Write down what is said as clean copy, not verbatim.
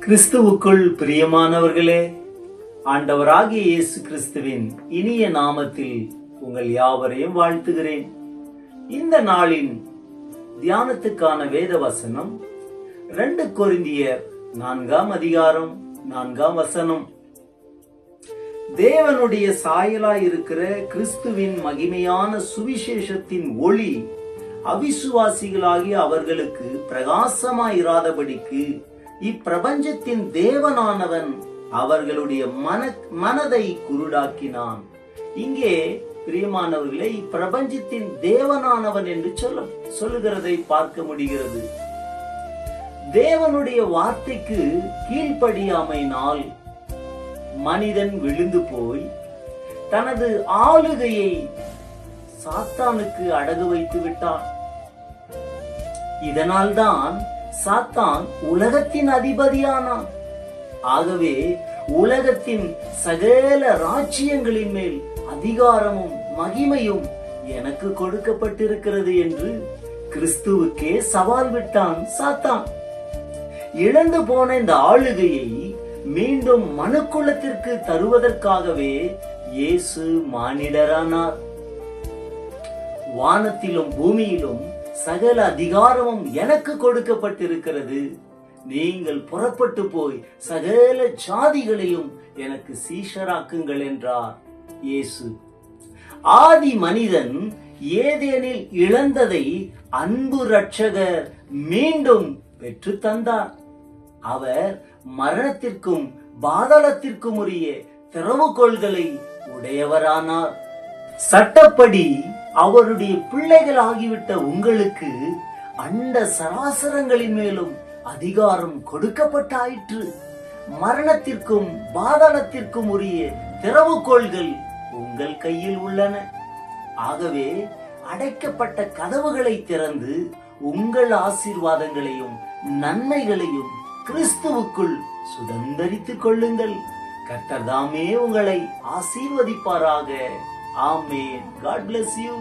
கிறிஸ்துவுக்குள் பிரியமானவர்களே, ஆண்டவராகிய இயேசு கிறிஸ்துவின் இனிய நாமத்தில் உங்கள் யாவரையும் வாழ்த்துகிறேன். இந்த நாளின் தியானத்துக்கான வேத வசனம் 2 கொரிந்தியர் 4 அதிகாரம் 4 தேவனுடைய சாயலாய் இருக்கிற கிறிஸ்துவின் மகிமையான சுவிசேஷத்தின் ஒளி அவிசுவாசிகளாகிய அவர்களுக்கு பிரகாசமாயிராதபடிக்கு இப்பிரபஞ்சத்தின் தேவனானவன் அவர்களுடைய மனதை குருடாக்கினான். இங்கே பிரியமானவர்களே, இப்பிரபஞ்சத்தின் தேவனானவன் என்று சொல்லுகிறதை பார்க்க முடிகிறது. தேவனுடைய வார்த்தைக்கு கீழ்ப்படியாமையினால் மனிதன் விழுந்து போய் தனது ஆளுகையை சாத்தானுக்கு அடகு வைத்து விட்டான். இதனால்தான் சாத்தான் உலகத்தின் அதிபதியானான். ஆகவே உலகத்தின் சகல ராஜ்யங்களின் மேல் அதிகாரமும் மகிமையும் எனக்கு கொடுக்கப்பட்டிருக்கிறது என்று கிறிஸ்துவுக்கே சவால் விட்டான் சாத்தான். இழந்து போன இந்த ஆளுகையை மீண்டும் மனுக்குலத்திற்கு தருவதற்காகவே இயேசு மானிடரானார். வானத்திலும் பூமியிலும் சகல அதிகாரமும் எனக்கு கொடுக்கப்பட்டிருக்கிறது. நீங்கள் புறப்பட்டு போய் சகல ஜாதிகளையும் எனக்கு சீஷராக்குங்கள் என்றார் இயேசு. ஆதி மனிதன் ஏதேனில் இழந்ததை அன்பு இரட்சகர் மீண்டும் பெற்று தந்தார். அவர் மரணத்திற்கும் பாதாளத்திற்கும் உரிய திறவுகோள்களை உடையவரானார். சட்டப்படி அவருடைய பிள்ளைகள் ஆகிவிட்ட உங்களுக்கு அண்ட சராசரங்களின் மேலும் அதிகாரம் கொடுக்கப்பட்டாயிற்று. மரணத்திற்கும் பாதாளத்திற்கும் உரிய திறவுகோள்கள் உங்கள் கையில் உள்ளன. ஆகவே அடைக்கப்பட்ட கதவுகளை திறந்து உங்கள் ஆசீர்வாதங்களையும் நன்மைகளையும் கிறிஸ்துவுக்குள் சுதந்தரித்துக் கொள்ளுங்கள். கர்த்தர் தாமே உங்களை ஆசீர்வதிப்பாராக. Amen. God bless you.